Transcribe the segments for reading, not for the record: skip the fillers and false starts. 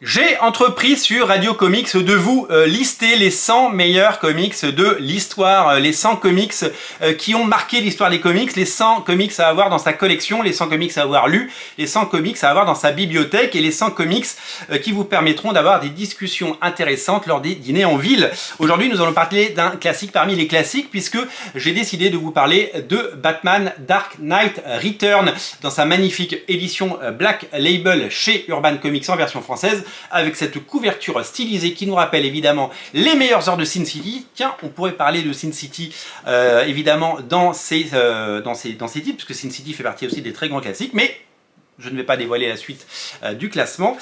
J'ai entrepris sur Radio Comics de vous lister les 100 meilleurs comics de l'histoire, les 100 comics qui ont marqué l'histoire des comics, les 100 comics à avoir dans sa collection, les 100 comics à avoir lu, les 100 comics à avoir dans sa bibliothèque et les 100 comics qui vous permettront d'avoir des discussions intéressantes lors des dîners en ville. Aujourd'hui, nous allons parler d'un classique parmi les classiques puisque j'ai décidé de vous parler de Batman Dark Knight Return dans sa magnifique édition Black Label chez Urban Comics en version française, avec cette couverture stylisée qui nous rappelle évidemment les meilleures heures de Sin City. Tiens, on pourrait parler de Sin City évidemment dans ces titres, puisque Sin City fait partie aussi des très grands classiques, mais je ne vais pas dévoiler la suite du classement.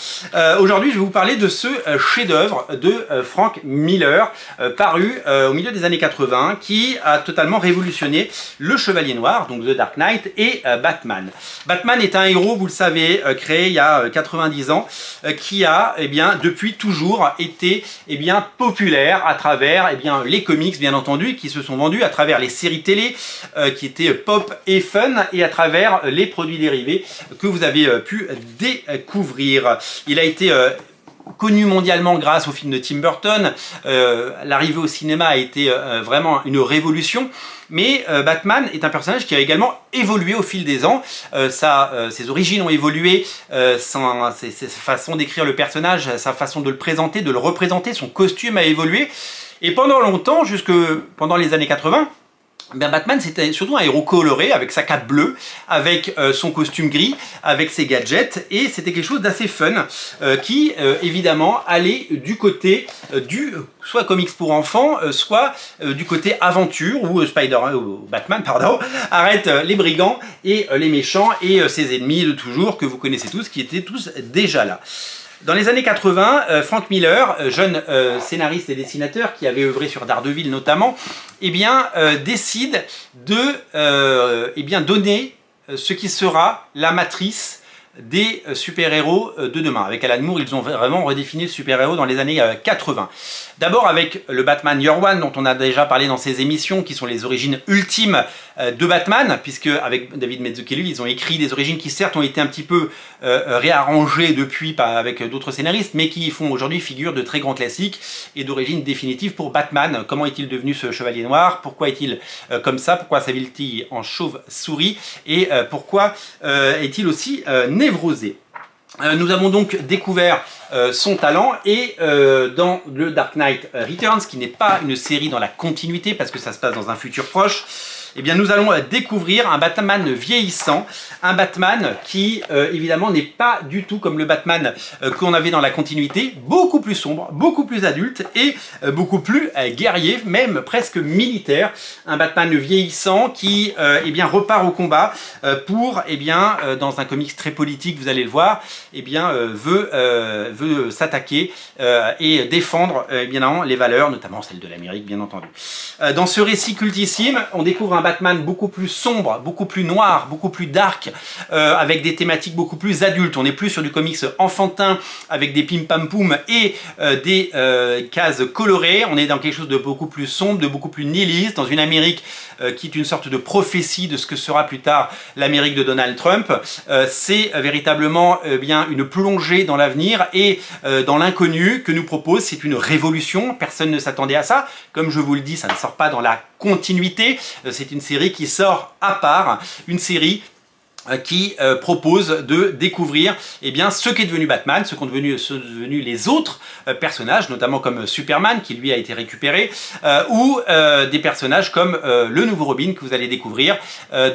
Aujourd'hui, je vais vous parler de ce chef-d'œuvre de Frank Miller, paru au milieu des années 80, qui a totalement révolutionné le Chevalier Noir, donc The Dark Knight, et Batman. Batman est un héros, vous le savez, créé il y a 90 ans, qui a, depuis toujours été, populaire à travers, les comics, bien entendu, qui se sont vendus à travers les séries télé, qui étaient pop et fun, et à travers les produits dérivés que vous avez pu découvrir. Il a été connu mondialement grâce au film de Tim Burton. L'arrivée au cinéma a été vraiment une révolution. Mais Batman est un personnage qui a également évolué au fil des ans. Ses origines ont évolué, sa façon d'écrire le personnage, sa façon de le présenter, de le représenter, son costume a évolué. Et pendant longtemps, jusque pendant les années 80, Batman c'était surtout un héros coloré avec sa cape bleue, avec son costume gris, avec ses gadgets, et c'était quelque chose d'assez fun qui évidemment allait du côté du soit comics pour enfants, soit du côté aventure où Batman arrête les brigands et les méchants et ses ennemis de toujours que vous connaissez tous, qui étaient tous déjà là. Dans les années 80, Frank Miller, jeune scénariste et dessinateur qui avait œuvré sur Daredevil notamment, décide de donner ce qui sera la matrice des super-héros de demain. Avec Alan Moore, ils ont vraiment redéfini le super-héros dans les années 80. D'abord avec le Batman Year One, dont on a déjà parlé dans ces émissions, qui sont les origines ultimes de Batman, puisque avec David Mazzucchelli, ils ont écrit des origines qui certes ont été un petit peu réarrangées depuis avec d'autres scénaristes, mais qui font aujourd'hui figure de très grands classiques et d'origine définitive pour Batman. Comment est-il devenu ce Chevalier Noir? Pourquoi est-il comme ça? Pourquoi s'habille-t-il en chauve-souris? Et pourquoi est-il aussi névrosé? Nous avons donc découvert son talent et dans le Dark Knight Returns, qui n'est pas une série dans la continuité parce que ça se passe dans un futur proche, nous allons découvrir un Batman vieillissant, un Batman qui évidemment n'est pas du tout comme le Batman qu'on avait dans la continuité, beaucoup plus sombre, beaucoup plus adulte et beaucoup plus guerrier, même presque militaire. Un Batman vieillissant qui repart au combat pour, dans un comics très politique, vous allez le voir, veut s'attaquer et défendre les valeurs, notamment celles de l'Amérique, bien entendu. Dans ce récit cultissime, on découvre un Batman beaucoup plus sombre, beaucoup plus noir, beaucoup plus dark, avec des thématiques beaucoup plus adultes. On n'est plus sur du comics enfantin avec des pim pam poum et des cases colorées. On est dans quelque chose de beaucoup plus sombre, de beaucoup plus nihiliste, dans une Amérique qui est une sorte de prophétie de ce que sera plus tard l'Amérique de Donald Trump. C'est véritablement une plongée dans l'avenir et dans l'inconnu que nous propose. C'est une révolution, personne ne s'attendait à ça. Comme je vous le dis, ça ne sort pas dans la continuité, c'est une série qui sort à part, une série qui propose de découvrir ce qu'est devenu Batman, ce qu'ont devenu les autres personnages, notamment comme Superman qui lui a été récupéré, ou des personnages comme le nouveau Robin que vous allez découvrir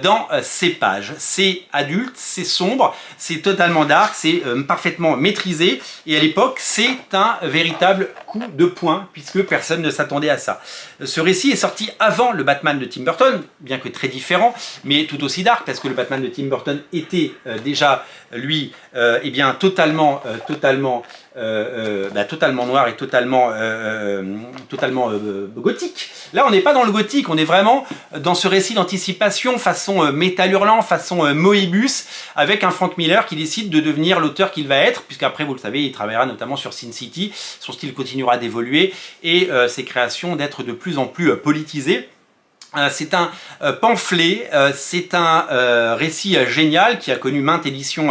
dans ces pages. C'est adulte, c'est sombre, c'est totalement dark, c'est parfaitement maîtrisé et à l'époque c'est un véritable coup de poing puisque personne ne s'attendait à ça. Ce récit est sorti avant le Batman de Tim Burton, bien que très différent, mais tout aussi dark parce que le Batman de Tim Burton était déjà lui totalement noir et totalement gothique. Là on n'est pas dans le gothique, on est vraiment dans ce récit d'anticipation façon Métal Hurlant, façon Moebius, avec un Frank Miller qui décide de devenir l'auteur qu'il va être, puisqu'après vous le savez il travaillera notamment sur Sin City, son style continuera d'évoluer et ses créations d'être de plus en plus politisées. C'est un pamphlet, c'est un récit génial qui a connu maintes éditions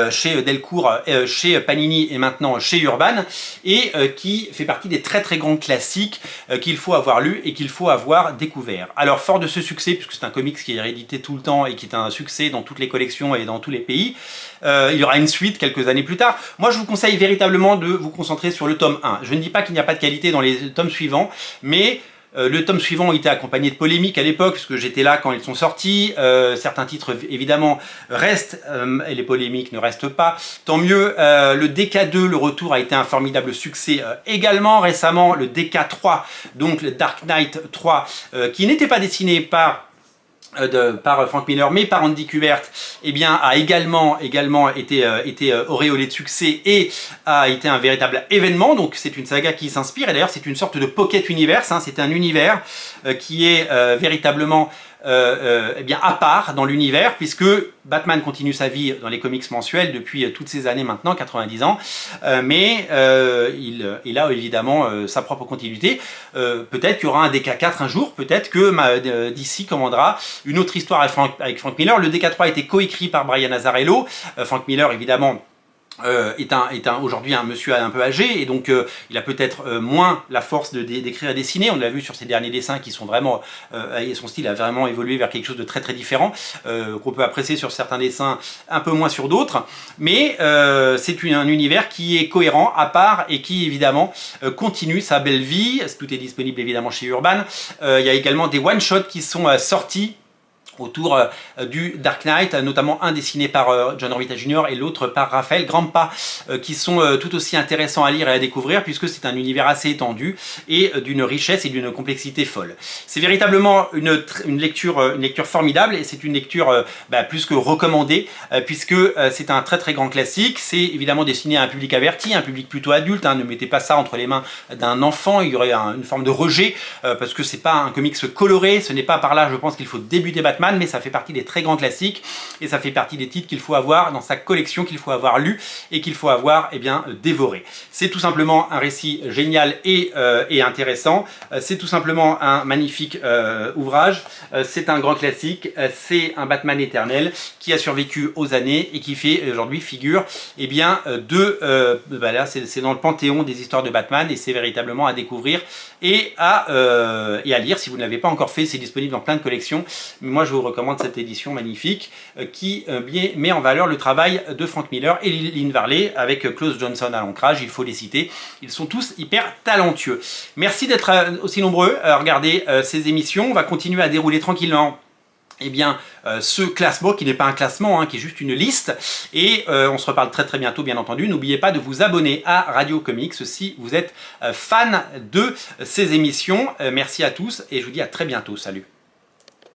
chez Delcourt, chez Panini et maintenant chez Urban, et qui fait partie des très très grands classiques qu'il faut avoir lu et qu'il faut avoir découvert. Alors fort de ce succès, puisque c'est un comics qui est réédité tout le temps et qui est un succès dans toutes les collections et dans tous les pays, il y aura une suite quelques années plus tard. Moi je vous conseille véritablement de vous concentrer sur le tome 1. Je ne dis pas qu'il n'y a pas de qualité dans les tomes suivants, mais le tome suivant était accompagné de polémiques à l'époque, puisque j'étais là quand ils sont sortis. Certains titres, évidemment, restent, et les polémiques ne restent pas. Tant mieux. Le DK2, le retour, a été un formidable succès également. Récemment, le DK3, donc le Dark Knight 3, qui n'était pas dessiné par Frank Miller mais par Andy Kubert, eh bien a également été auréolé de succès et a été un véritable événement. Donc c'est une saga qui s'inspire, et d'ailleurs c'est une sorte de pocket universe, hein. C'est un univers qui est véritablement eh bien à part dans l'univers, puisque Batman continue sa vie dans les comics mensuels depuis toutes ces années maintenant, 90 ans, mais il a évidemment sa propre continuité. Peut-être qu'il y aura un DK4 un jour, peut-être que DC commandera une autre histoire avec Frank Miller. Le DK3 a été coécrit par Brian Azzarello. Frank Miller, évidemment, est aujourd'hui un monsieur un peu âgé, et donc il a peut-être moins la force d'écrire et dessiner. On l'a vu sur ses derniers dessins qui sont vraiment, son style a vraiment évolué vers quelque chose de très très différent, qu'on peut apprécier sur certains dessins, un peu moins sur d'autres, mais c'est un univers qui est cohérent, à part, et qui évidemment continue sa belle vie. Tout est disponible évidemment chez Urban. Il y a également des one-shots qui sont sortis autour du Dark Knight, notamment un dessiné par John Romita Jr. et l'autre par Raphaël Grampa, qui sont tout aussi intéressants à lire et à découvrir, puisque c'est un univers assez étendu et d'une richesse et d'une complexité folle. C'est véritablement une lecture formidable, et c'est une lecture plus que recommandée, puisque c'est un très très grand classique. C'est évidemment destiné à un public averti, un public plutôt adulte, hein. Ne mettez pas ça entre les mains d'un enfant, il y aurait une forme de rejet, parce que c'est pas un comics coloré, ce n'est pas par là, je pense, qu'il faut débuter Batman, mais ça fait partie des très grands classiques, et ça fait partie des titres qu'il faut avoir dans sa collection, qu'il faut avoir lu et qu'il faut avoir dévoré. C'est tout simplement un récit génial et intéressant. C'est tout simplement un magnifique ouvrage. C'est un grand classique. C'est un Batman éternel qui a survécu aux années et qui fait aujourd'hui figure là c'est dans le panthéon des histoires de Batman, et c'est véritablement à découvrir et à lire si vous ne l'avez pas encore fait. C'est disponible dans plein de collections, mais moi je vous recommande cette édition magnifique qui met en valeur le travail de Frank Miller et Lynn Varley avec Klaus Johnson à l'ancrage. Il faut les citer, ils sont tous hyper talentueux. Merci d'être aussi nombreux à regarder ces émissions. On va continuer à dérouler tranquillement ce classement qui n'est pas un classement, hein, qui est juste une liste, et on se reparle très très bientôt, bien entendu. N'oubliez pas de vous abonner à Radio Comics si vous êtes fan de ces émissions. Merci à tous et je vous dis à très bientôt. Salut.